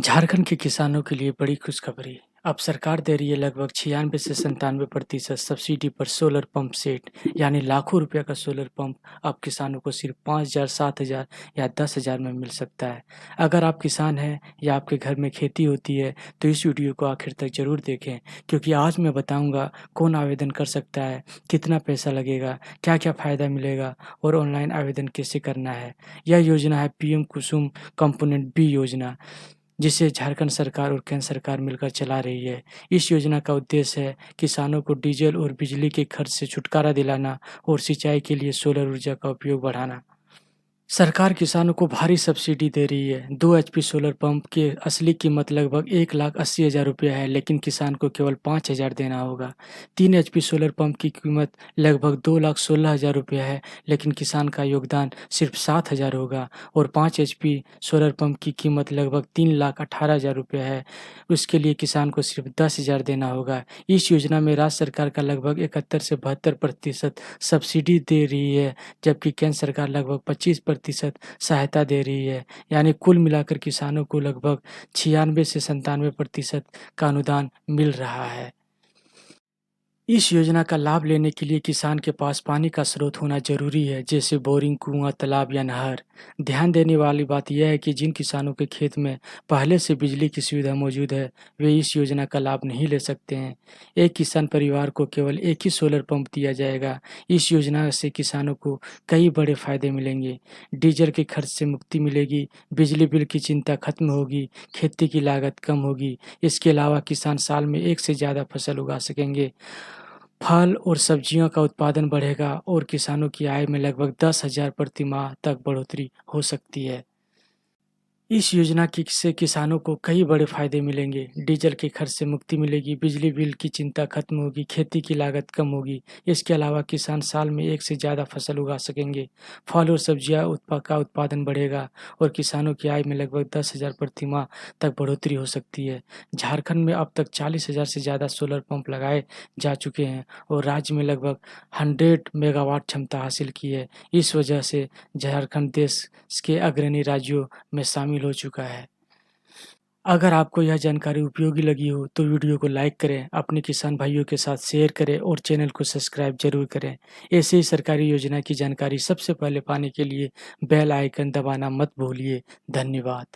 झारखंड के किसानों के लिए बड़ी खुशखबरी। अब सरकार दे रही है लगभग 96 से 97% सब्सिडी पर सोलर पंप सेट, यानी लाखों रुपए का सोलर पंप अब किसानों को सिर्फ 5,000, 7,000 या 10,000 में मिल सकता है। अगर आप किसान हैं या आपके घर में खेती होती है, तो इस वीडियो को आखिर तक ज़रूर देखें, क्योंकि आज मैं बताऊंगा कौन आवेदन कर सकता है, कितना पैसा लगेगा, क्या-क्या फ़ायदा मिलेगा और ऑनलाइन आवेदन कैसे करना है। यह योजना है पीएम कुसुम कंपोनेंट बी योजना, जिसे झारखंड सरकार और केंद्र सरकार मिलकर चला रही है। इस योजना का उद्देश्य है किसानों को डीजल और बिजली के खर्च से छुटकारा दिलाना और सिंचाई के लिए सोलर ऊर्जा का उपयोग बढ़ाना। सरकार किसानों को भारी सब्सिडी दे रही है। 2 एचपी सोलर पंप की असली कीमत लगभग 1,80,000 रुपया है, लेकिन किसान को केवल 5,000 देना होगा। 3 एचपी सोलर पंप की कीमत लगभग 2,16,000 रुपया है, लेकिन किसान का योगदान सिर्फ 7,000 होगा। और 5 एचपी सोलर पंप की कीमत लगभग 3,18,000 रुपया है, उसके लिए किसान को सिर्फ 10,000 देना होगा। इस योजना में राज्य सरकार का लगभग 71 से 72% सब्सिडी दे रही है, जबकि केंद्र सरकार लगभग 25% सहायता दे रही है। यानी कुल मिलाकर किसानों को लगभग 96 से 97% का अनुदान मिल रहा है। इस योजना का लाभ लेने के लिए किसान के पास पानी का स्रोत होना जरूरी है, जैसे बोरिंग, कुआं, तालाब या नहर। ध्यान देने वाली बात यह है कि जिन किसानों के खेत में पहले से बिजली की सुविधा मौजूद है, वे इस योजना का लाभ नहीं ले सकते हैं। एक किसान परिवार को केवल एक ही सोलर पंप दिया जाएगा। इस योजना से किसानों को कई बड़े फायदे मिलेंगे। डीजल के खर्च से मुक्ति मिलेगी, बिजली बिल की चिंता खत्म होगी, खेती की लागत कम होगी। इसके अलावा किसान साल में एक से ज़्यादा फसल उगा सकेंगे, फल और सब्जियों का उत्पादन बढ़ेगा और किसानों की आय में लगभग 10,000 प्रति माह तक बढ़ोतरी हो सकती है। इस योजना से किसानों को कई बड़े फायदे मिलेंगे। डीजल के खर्च से मुक्ति मिलेगी, बिजली बिल की चिंता खत्म होगी, खेती की लागत कम होगी। इसके अलावा किसान साल में एक से ज़्यादा फसल उगा सकेंगे, फल और सब्जियां का उत्पादन बढ़ेगा और किसानों की आय में लगभग 10,000 प्रति माह तक बढ़ोतरी हो सकती है। झारखंड में अब तक 40,000 से ज़्यादा सोलर पंप लगाए जा चुके हैं और राज्य में लगभग 100 मेगावाट क्षमता हासिल की है। इस वजह से झारखंड देश के अग्रणी राज्यों में शामिल हो चुका है। अगर आपको यह जानकारी उपयोगी लगी हो तो वीडियो को लाइक करें, अपने किसान भाइयों के साथ शेयर करें और चैनल को सब्सक्राइब जरूर करें। ऐसे ही सरकारी योजना की जानकारी सबसे पहले पाने के लिए बेल आइकन दबाना मत भूलिए। धन्यवाद।